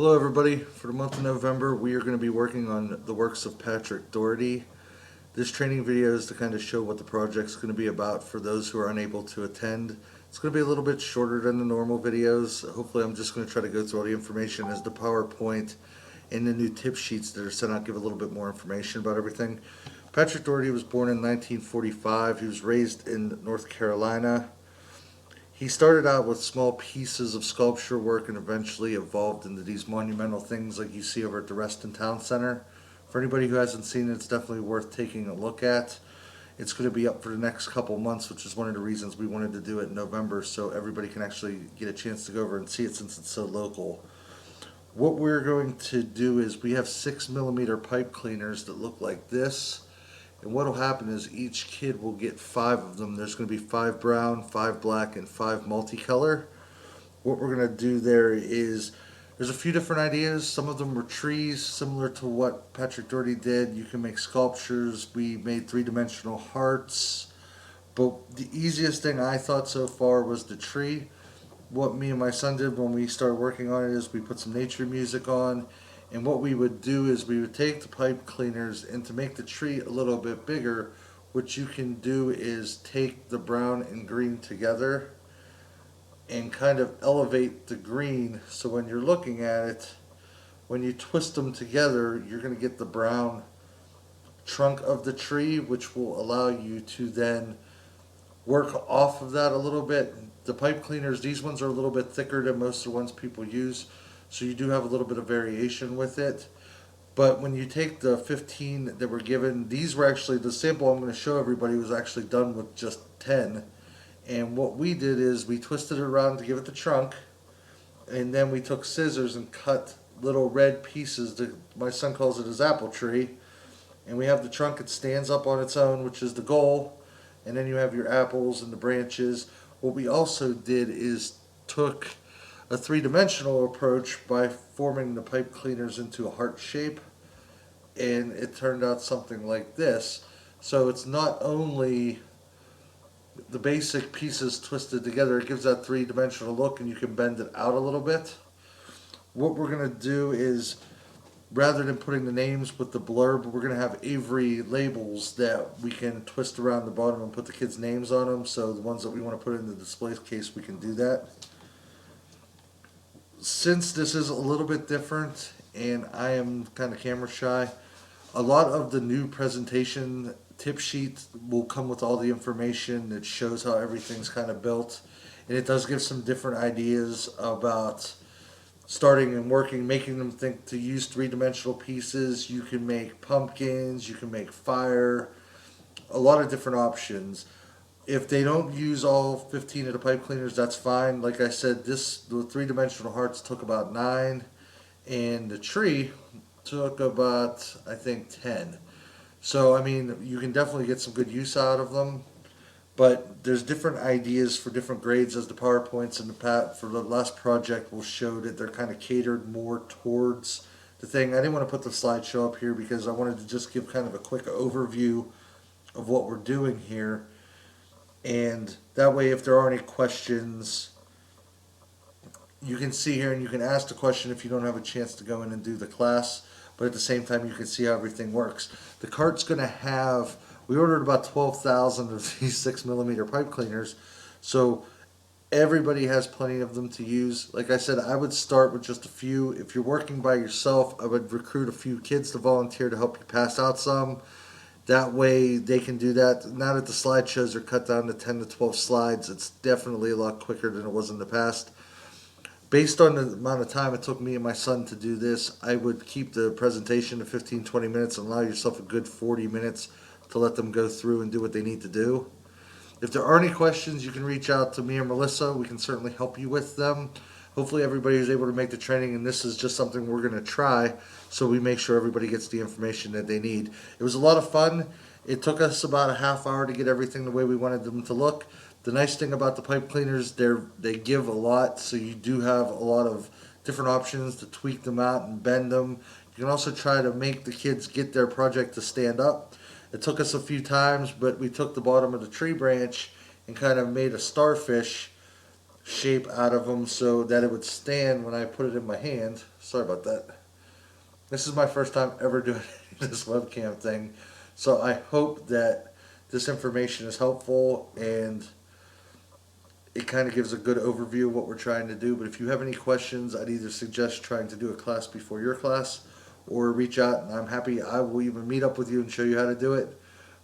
Hello everybody. For the month of November, we are going to be working on the works of Patrick Dougherty. This training video is to kind of show what the project's going to be about for those who are unable to attend. It's going to be a little bit shorter than the normal videos. Hopefully I'm just going to try to go through all the information as the PowerPoint and the new tip sheets that are sent out give a little bit more information about everything. Patrick Dougherty was born in 1945. He was raised in North Carolina. He started out with small pieces of sculpture work and eventually evolved into these monumental things like you see over at the Reston Town Center. For anybody who hasn't seen it, it's definitely worth taking a look at. It's going to be up for the next couple months, which is one of the reasons we wanted to do it in November so everybody can actually get a chance to go over and see it since it's so local. What we're going to do is we have 6mm pipe cleaners that look like this. And what will happen is each kid will get 5 of them. There's going to be 5 brown, 5 black, and 5 multicolor. What we're going to do there is, there's a few different ideas. Some of them were trees, similar to what Patrick Dougherty did. You can make sculptures. We made 3-dimensional hearts. But the easiest thing I thought so far was the tree. What me and my son did when we started working on it is we put some nature music on. And what we would do is we would take the pipe cleaners, and to make the tree a little bit bigger, what you can do is take the brown and green together and kind of elevate the green so when you're looking at it, when you twist them together, you're going to get the brown trunk of the tree, which will allow you to then work off of that a little bit. The pipe cleaners, these ones are a little bit thicker than most of the ones people use. So you do have a little bit of variation with it. But when you take the 15 that were given, these were actually, the sample I'm going to show everybody was actually done with just 10. And what we did is we twisted it around to give it the trunk. And then we took scissors and cut little red pieces that my son calls it his apple tree. And we have the trunk, it stands up on its own, which is the goal. And then you have your apples and the branches. What we also did is took a 3-dimensional approach by forming the pipe cleaners into a heart shape, and it turned out something like this. So it's not only the basic pieces twisted together, it gives that 3-dimensional look, and you can bend it out a little bit. What we're going to do is, rather than putting the names with the blurb, we're going to have Avery labels that we can twist around the bottom and put the kids' names on them. So the ones that we want to put in the display case, we can do that. Since this is a little bit different and I am kind of camera shy, a lot of the new presentation tip sheet will come with all the information that shows how everything's kind of built, and it does give some different ideas about starting and working, making them think to use 3-dimensional pieces. You can make pumpkins, you can make fire, a lot of different options. If they don't use all 15 of the pipe cleaners, that's fine. Like I said, the 3-dimensional hearts took about 9, and the tree took about, I think, 10. So, I mean, you can definitely get some good use out of them. But there's different ideas for different grades, as the PowerPoints and for the last project will show that they're kind of catered more towards the thing. I didn't want to put the slideshow up here because I wanted to just give kind of a quick overview of what we're doing here. And that way, if there are any questions, you can see here and you can ask the question if you don't have a chance to go in and do the class. But at the same time, you can see how everything works. The cart's going to have, we ordered about 12,000 of these 6mm pipe cleaners. So everybody has plenty of them to use. Like I said, I would start with just a few. If you're working by yourself, I would recruit a few kids to volunteer to help you pass out some. That way they can do that. Now that the slideshows are cut down to 10 to 12 slides, it's definitely a lot quicker than it was in the past. Based on the amount of time it took me and my son to do this, I would keep the presentation to 15-20 minutes and allow yourself a good 40 minutes to let them go through and do what they need to do. If there are any questions, you can reach out to me or Melissa. We can certainly help you with them. Hopefully everybody is able to make the training, and this is just something we're going to try so we make sure everybody gets the information that they need. It was a lot of fun. It took us about a half hour to get everything the way we wanted them to look. The nice thing about the pipe cleaners, they give a lot, so you do have a lot of different options to tweak them out and bend them. You can also try to make the kids get their project to stand up. It took us a few times, but we took the bottom of the tree branch and kind of made a starfish shape out of them so that it would stand when I put it in my hand. Sorry about that. This is my first time ever doing this webcam thing, so I hope that this information is helpful and it kind of gives a good overview of what we're trying to do. But if you have any questions, I'd either suggest trying to do a class before your class or reach out, and I'm happy. I will even meet up with you and show you how to do it.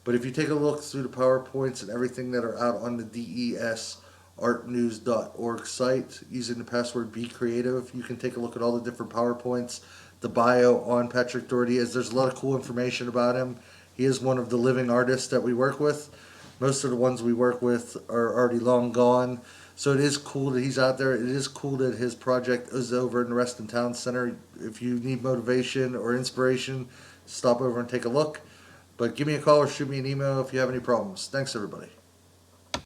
But if you take a look through the PowerPoints and everything that are out on the desartnews.org site using the password Be Creative, you can take a look at all the different PowerPoints, the bio on Patrick Dougherty. There's a lot of cool information about him. He is one of the living artists that we work with. Most of the ones we work with are already long gone. So it is cool that he's out there. It is cool that his project is over in the Reston Town Center. If you need motivation or inspiration, stop over and take a look. But give me a call or shoot me an email if you have any problems. Thanks, everybody.